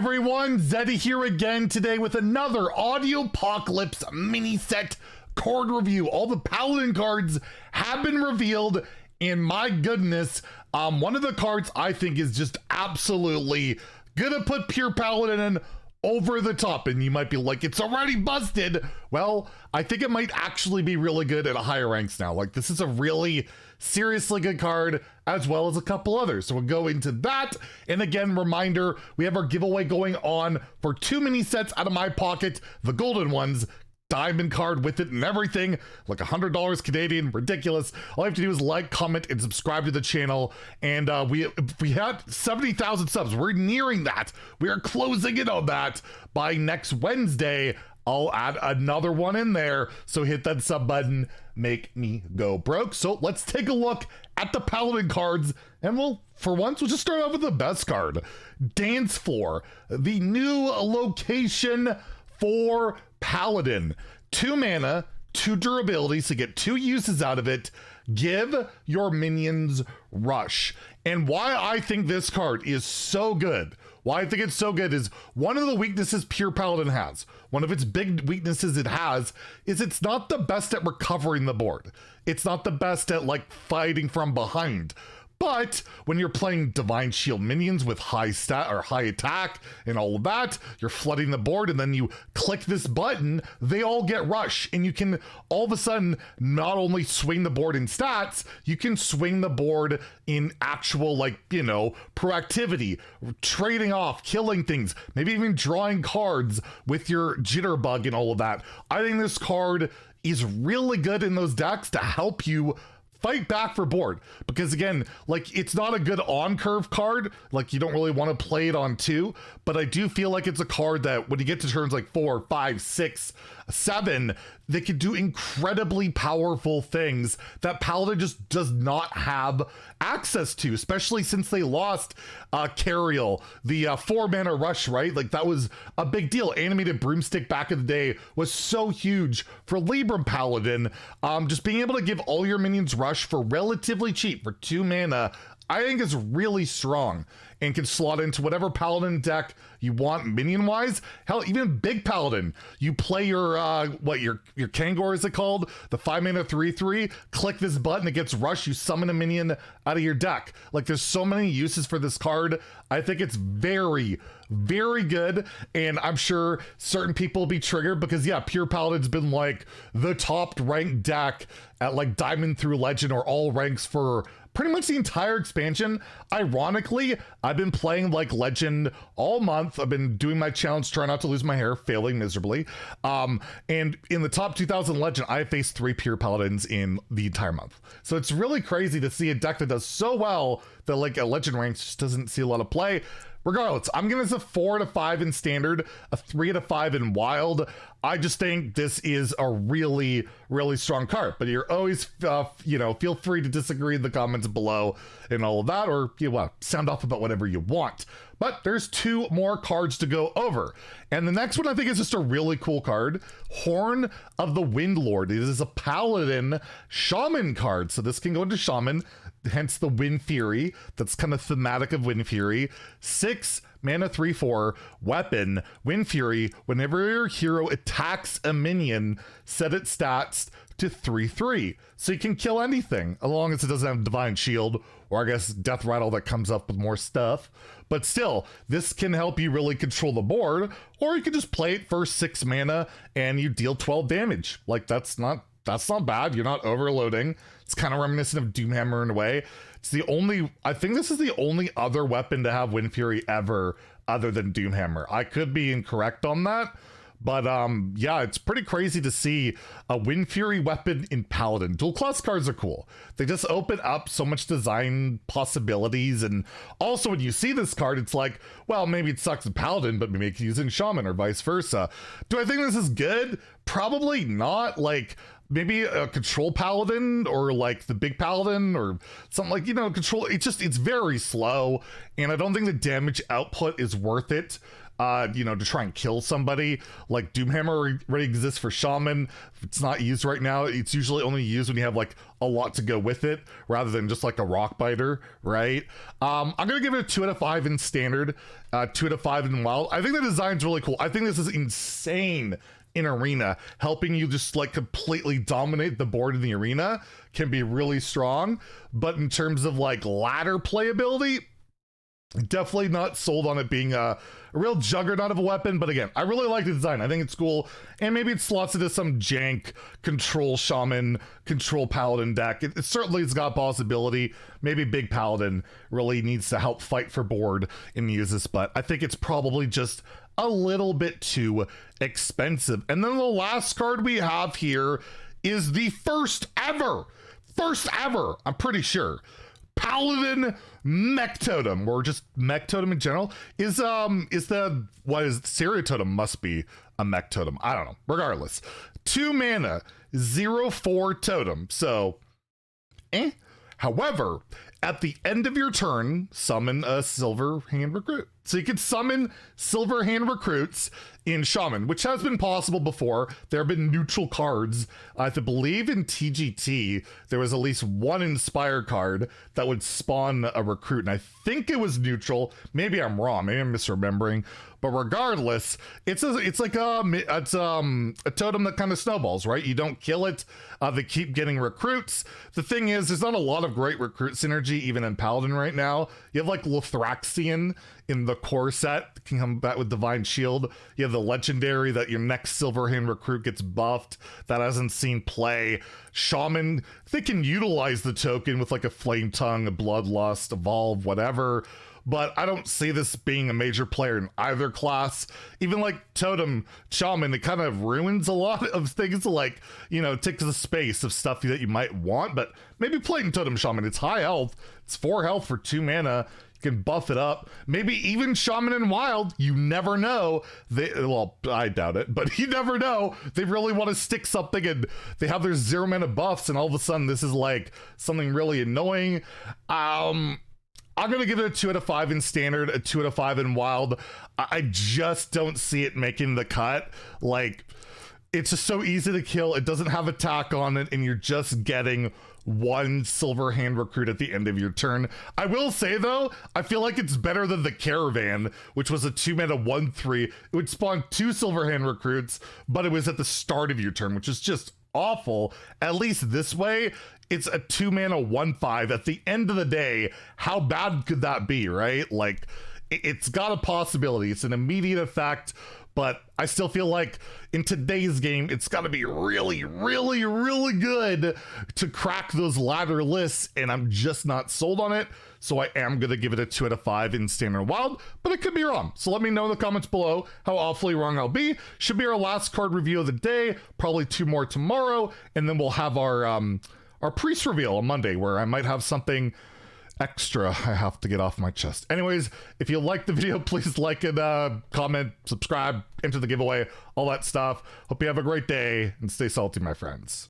everyone, Zeddy here again today with another Audiopocalypse mini set card review. All the Paladin cards have been revealed, and my goodness, one of the cards I think is just absolutely gonna put pure Paladin in over the top. And you might be like, it's already busted. Well, I think it might actually be really good at higher ranks now. Like, this is a really seriously good card, as well as a couple others. So we'll go into that. And again, reminder, we have our giveaway going on for 2 mini sets out of my pocket, the golden ones, diamond card with it and everything, like $100 Canadian, ridiculous. All you have to do is like, comment, and subscribe to the channel. And we had 70,000 subs. We're nearing that. We are closing in on that. By next Wednesday, I'll add another one in there. So hit that sub button, make me go broke. So let's take a look at the Paladin cards, and for once, we'll just start off with the best card, Dance Floor, the new location for Paladin. 2 mana, 2 durability, so get 2 uses out of it. Give your minions rush. And why I think this card is so good, why I think it's so good, is one of the weaknesses pure Paladin has. One of its big weaknesses it has is it's not the best at recovering the board. It's not the best at like fighting from behind. But when you're playing Divine Shield minions with high stat or high attack and all of that, you're flooding the board, and then you click this button, they all get rush, and you can all of a sudden not only swing the board in stats, you can swing the board in actual, like, you know, proactivity, trading off, killing things, maybe even drawing cards with your jitterbug and all of that. I think this card is really good in those decks to help you fight back for board, because again, like, it's not a good on curve card. Like, you don't really want to play it on 2, but I do feel like it's a card that when you get to turns like 4, 5, 6, 7, they can do incredibly powerful things that Paladin just does not have access to, especially since they lost Cariel, the 4 mana rush, right? Like, that was a big deal. Animated Broomstick back in the day was so huge for Libram Paladin. Just being able to give all your minions rush for relatively cheap for 2 mana, I think is really strong and can slot into whatever Paladin deck you want minion wise. Hell, even big Paladin, you play your your Kangor, is it called, the 5 mana 3/3, click this button, it gets rush, you summon a minion out of your deck. Like, there's so many uses for this card. I think it's very, very good, and I'm sure certain people will be triggered because, yeah, pure Paladin's been like the top ranked deck at like Diamond through Legend or all ranks for pretty much the entire expansion. Ironically, I've been playing like Legend all month. I've been doing my challenge, trying not to lose my hair, failing miserably. And in the top 2000 Legend, I faced 3 pure Paladins in the entire month. So it's really crazy to see a deck that does so well that like a Legend ranks just doesn't see a lot of play. Regardless, I'm giving this a 4 out of 5 in standard, a 3 out of 5 in wild. I just think this is a really, really strong card. But you're always, you know, feel free to disagree in the comments below and all of that, or you know, sound off about whatever you want. But there's 2 more cards to go over. And the next one I think is just a really cool card, Horn of the Windlord. It is a Paladin Shaman card. So this can go into Shaman, hence the Wind Fury. That's kind of thematic of Wind Fury. 6 mana 3/4 weapon, Wind Fury. Whenever your hero attacks a minion, set its stats to 3/3. So you can kill anything, as long as it doesn't have Divine Shield, or I guess Death Rattle that comes up with more stuff. But still, this can help you really control the board, or you can just play it for 6 mana and you deal 12 damage. Like, that's not bad. You're not overloading. It's kind of reminiscent of Doomhammer in a way. It's the only, I think this is the only other weapon to have Wind Fury ever other than Doomhammer. I could be incorrect on that, but yeah, it's pretty crazy to see a Wind Fury weapon in Paladin. Dual class cards are cool. They just open up so much design possibilities, and also when you see this card, it's like, well, maybe it sucks in Paladin, but maybe it can use it in Shaman or vice versa. Do I think this is good? Probably not. Like, maybe a control paladin or like the big paladin or something like, control. It's very slow, and I don't think the damage output is worth it. To try and kill somebody. Like Doomhammer already exists for Shaman. If it's not used right now, it's usually only used when you have like a lot to go with it, rather than just like a rock biter, right? I'm gonna give it a 2 out of 5 in standard, 2 out of 5 in wild. I think the design's really cool. I think this is insane in arena. Helping you just like completely dominate the board in the arena can be really strong, but in terms of like ladder playability, definitely not sold on it being a real juggernaut of a weapon. But again, I really like the design. I think it's cool, and maybe it slots into some jank control shaman, control paladin deck. It certainly has got possibility. Maybe big paladin really needs to help fight for board and use this, but I think it's probably just a little bit too expensive. And then the last card we have here is the first ever, I'm pretty sure, Paladin Mech Totem, or just Mech Totem in general, is Serial Totem must be a Mech Totem. I don't know. Regardless, 2 mana, 0/4 totem. So, However, at the end of your turn, summon a Silver Hand Recruit. So you can summon Silver Hand Recruits in Shaman, which has been possible before. There have been neutral cards. I believe in TGT, there was at least one Inspire card that would spawn a recruit, and I think it was neutral. Maybe I'm wrong. Maybe I'm misremembering. But regardless, it's like a totem that kind of snowballs, right? You don't kill it. They keep getting recruits. The thing is, there's not a lot of great recruit synergy even in Paladin right now. You have like Lothraxian in the core set that can come back with Divine Shield. You have the legendary that your next Silverhand recruit gets buffed. That hasn't seen play. Shaman, they can utilize the token with like a Flame Tongue, a Bloodlust, Evolve, whatever. But I don't see this being a major player in either class. Even like Totem Shaman, it kind of ruins a lot of things, like, takes the space of stuff that you might want. But maybe playing Totem Shaman, it's high health. It's 4 health for 2 mana. You can buff it up. Maybe even Shaman in Wild, you never know. Well, I doubt it, but you never know. They really want to stick something, and they have their 0 mana buffs, and all of a sudden this is like something really annoying. I'm going to give it a 2 out of 5 in standard, a 2 out of 5 in wild. I just don't see it making the cut. Like, it's just so easy to kill. It doesn't have attack on it, and you're just getting 1 Silver Hand Recruit at the end of your turn. I will say, though, I feel like it's better than the Caravan, which was a 2 mana 1/3. It would spawn 2 Silver Hand Recruits, but it was at the start of your turn, which is just awful. At least this way, it's a 2 mana 1/5. At the end of the day, how bad could that be, right? Like, it's got a possibility. It's an immediate effect, but I still feel like in today's game, it's got to be really, really, really good to crack those ladder lists, and I'm just not sold on it. So I am going to give it a 2 out of 5 in standard wild, but it could be wrong. So let me know in the comments below how awfully wrong I'll be. Should be our last card review of the day, probably 2 more tomorrow, and then we'll have our priest reveal on Monday, where I might have something extra I have to get off my chest. Anyways, if you liked the video, please like it, comment, subscribe, enter the giveaway, all that stuff. Hope you have a great day, and stay salty, my friends.